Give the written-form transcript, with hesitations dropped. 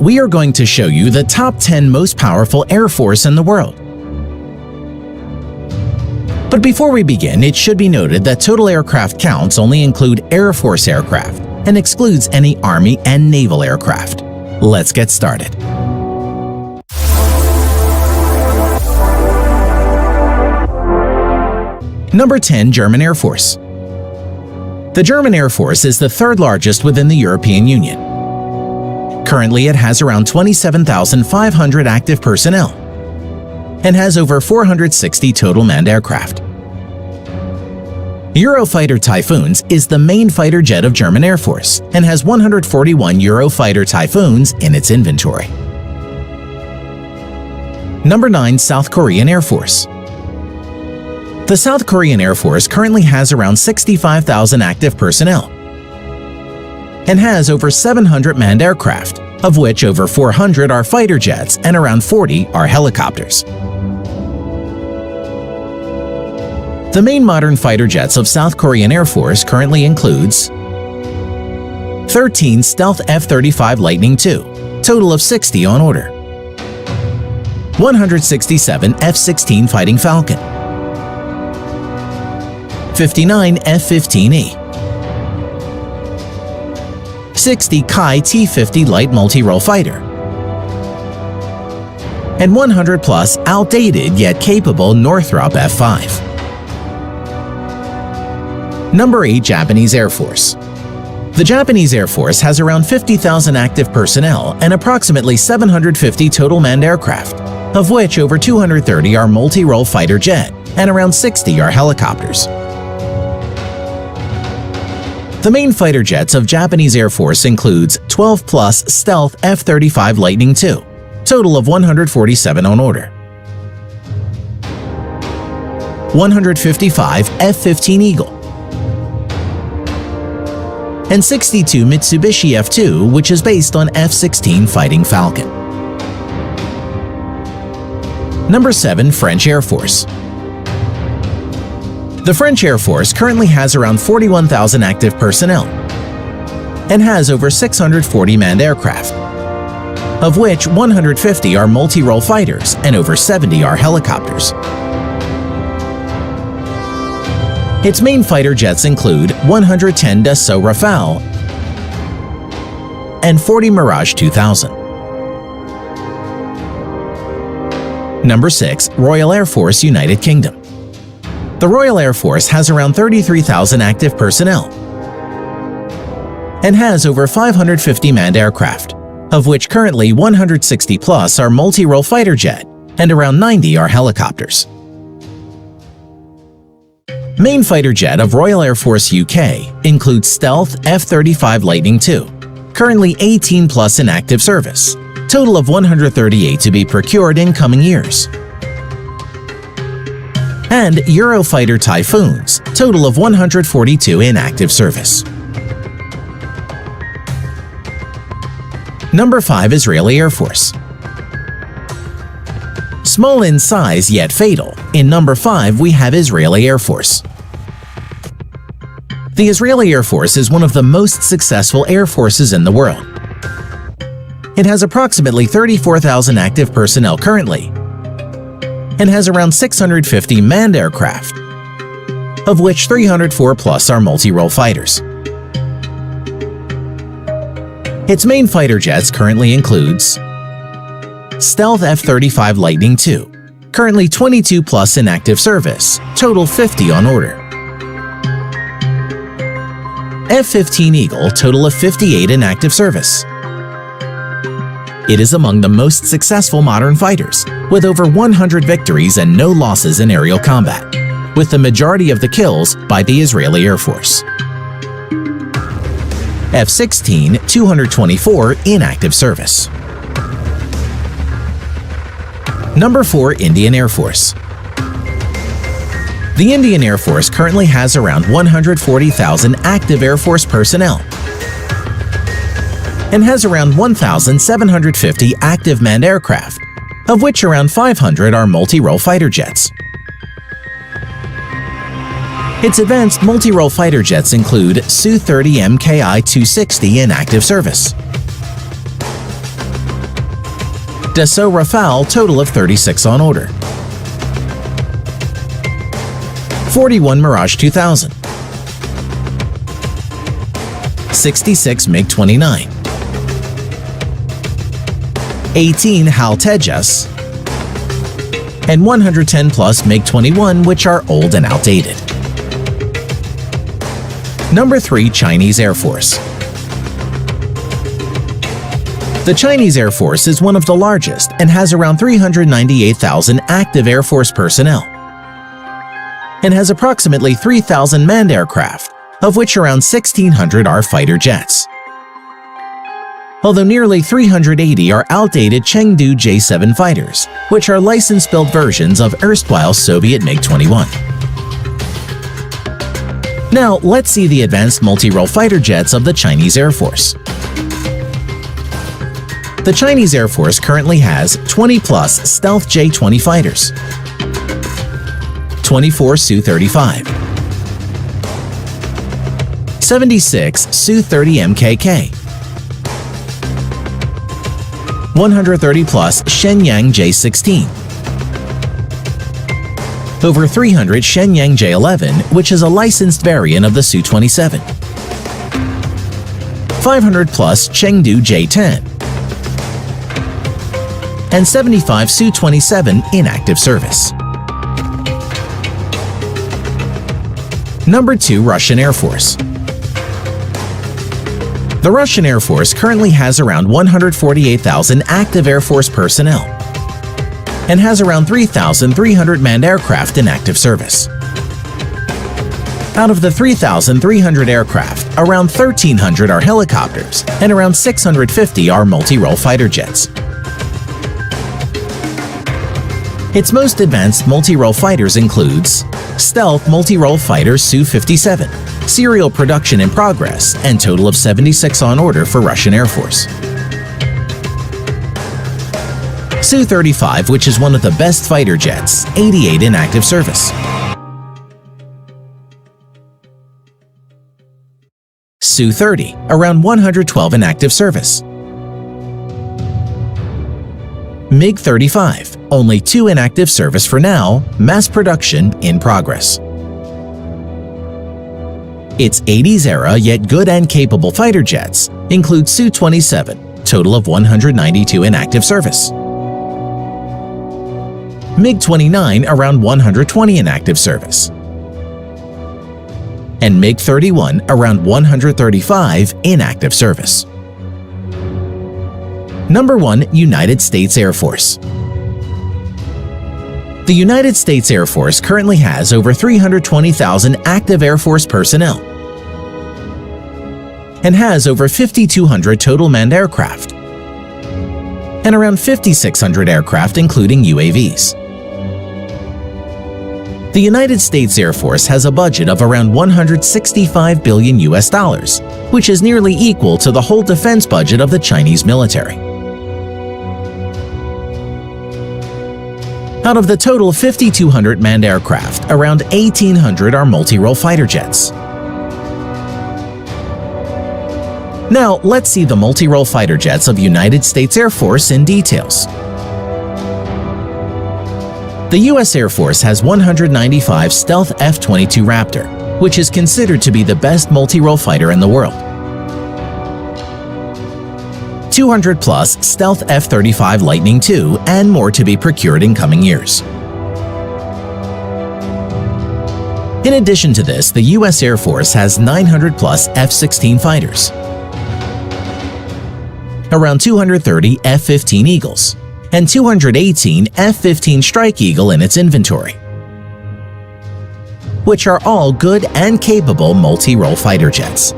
we are going to show you the top 10 most powerful air force in the world. But before we begin, it should be noted that total aircraft counts only include Air Force aircraft and excludes any Army and naval aircraft. Let's get started. Number 10. German Air Force. The German Air Force is the third largest within the European Union. Currently, it has around 27,500 active personnel and has over 460 total manned aircraft. Eurofighter Typhoons is the main fighter jet of German Air Force and has 141 Eurofighter Typhoons in its inventory. Number 9. South Korean Air Force. The South Korean Air Force currently has around 65,000 active personnel and has over 700 manned aircraft, of which over 400 are fighter jets and around 40 are helicopters. The main modern fighter jets of South Korean Air Force currently includes 13 Stealth F-35 Lightning II, total of 60 on order, 167 F-16 Fighting Falcon, 59 F-15E, 60 Kai T-50 Light Multi-Role Fighter, and 100 plus outdated yet capable Northrop F-5. Number 8. Japanese Air Force. The Japanese Air Force has around 50,000 active personnel and approximately 750 total manned aircraft, of which over 230 are multi-role fighter jet and around 60 are helicopters. The main fighter jets of Japanese Air Force includes 12 plus Stealth F-35 Lightning II, total of 147 on order, 155 F-15 Eagle, and 62 Mitsubishi F-2, which is based on F-16 Fighting Falcon. Number 7. French Air Force. The French Air Force currently has around 41,000 active personnel and has over 640 manned aircraft, of which 150 are multi-role fighters and over 70 are helicopters. Its main fighter jets include 110 Dassault Rafale and 40 Mirage 2000. Number 6. Royal Air Force, United Kingdom. The Royal Air Force has around 33,000 active personnel and has over 550 manned aircraft, of which currently 160 plus are multi-role fighter jet and around 90 are helicopters. Main fighter jet of Royal Air Force UK includes Stealth F-35 Lightning II, currently 18 plus in active service, total of 138 to be procured in coming years, and Eurofighter Typhoons, total of 142 in active service. Number 5. Israeli Air Force. Small in size yet fatal, in number 5 we have Israeli Air Force. The Israeli Air Force is one of the most successful air forces in the world. It has approximately 34,000 active personnel currently and has around 650 manned aircraft, of which 304 plus are multi-role fighters. Its main fighter jets currently includes Stealth F-35 Lightning II, currently 22 plus in active service, total 50 on order, F-15 Eagle, total of 58 in active service. It is among the most successful modern fighters, with over 100 victories and no losses in aerial combat, with the majority of the kills by the Israeli Air Force. F-16, 224 in active service. Number 4. Indian Air Force. The Indian Air Force currently has around 140,000 active Air Force personnel and has around 1,750 active manned aircraft, of which around 500 are multi-role fighter jets. Its advanced multi-role fighter jets include Su-30 MKI-260 in active service, Dassault Rafale, total of 36 on order. 41 Mirage 2000. 66 MiG-29. 18 HAL Tejas. And 110 plus MiG-21, which are old and outdated. Number 3. Chinese Air Force. The Chinese Air Force is one of the largest and has around 398,000 active Air Force personnel, and has approximately 3,000 manned aircraft, of which around 1,600 are fighter jets. Although nearly 380 are outdated Chengdu J-7 fighters, which are license-built versions of erstwhile Soviet MiG-21. Now, let's see the advanced multi-role fighter jets of the Chinese Air Force. The Chinese Air Force currently has 20-plus stealth J-20 fighters, 24 Su-35, 76 Su-30 MKK, 130-plus Shenyang J-16, over 300 Shenyang J-11, which is a licensed variant of the Su-27, 500-plus Chengdu J-10, and 75 Su-27 in active service. Number 2. Russian Air Force. The Russian Air Force currently has around 148,000 active Air Force personnel and has around 3,300 manned aircraft in active service. Out of the 3,300 aircraft, around 1,300 are helicopters and around 650 are multi-role fighter jets. Its most advanced multi-role fighters includes stealth multi-role fighter Su-57, serial production in progress, and total of 76 on order for Russian Air Force. Su-35, which is one of the best fighter jets, 88 in active service. Su-30, around 112 in active service. MiG-35, only 2 in active service for now, mass production in progress. Its 80s era yet good and capable fighter jets include Su-27, total of 192 in active service. MiG-29, around 120 in active service. And MiG-31, around 135 in active service. Number 1. United States Air Force. The United States Air Force currently has over 320,000 active Air Force personnel and has over 5,200 total manned aircraft and around 5,600 aircraft including UAVs. The United States Air Force has a budget of around $165 billion, which is nearly equal to the whole defense budget of the Chinese military. Out of the total 5,200 manned aircraft, around 1,800 are multi-role fighter jets. Now, let's see the multi-role fighter jets of United States Air Force in details. The U.S. Air Force has 195 stealth F-22 Raptor, which is considered to be the best multi-role fighter in the world. 200-plus stealth F-35 Lightning II, and more to be procured in coming years. In addition to this, the U.S. Air Force has 900-plus F-16 fighters, around 230 F-15 Eagles, and 218 F-15 Strike Eagle in its inventory, which are all good and capable multi-role fighter jets.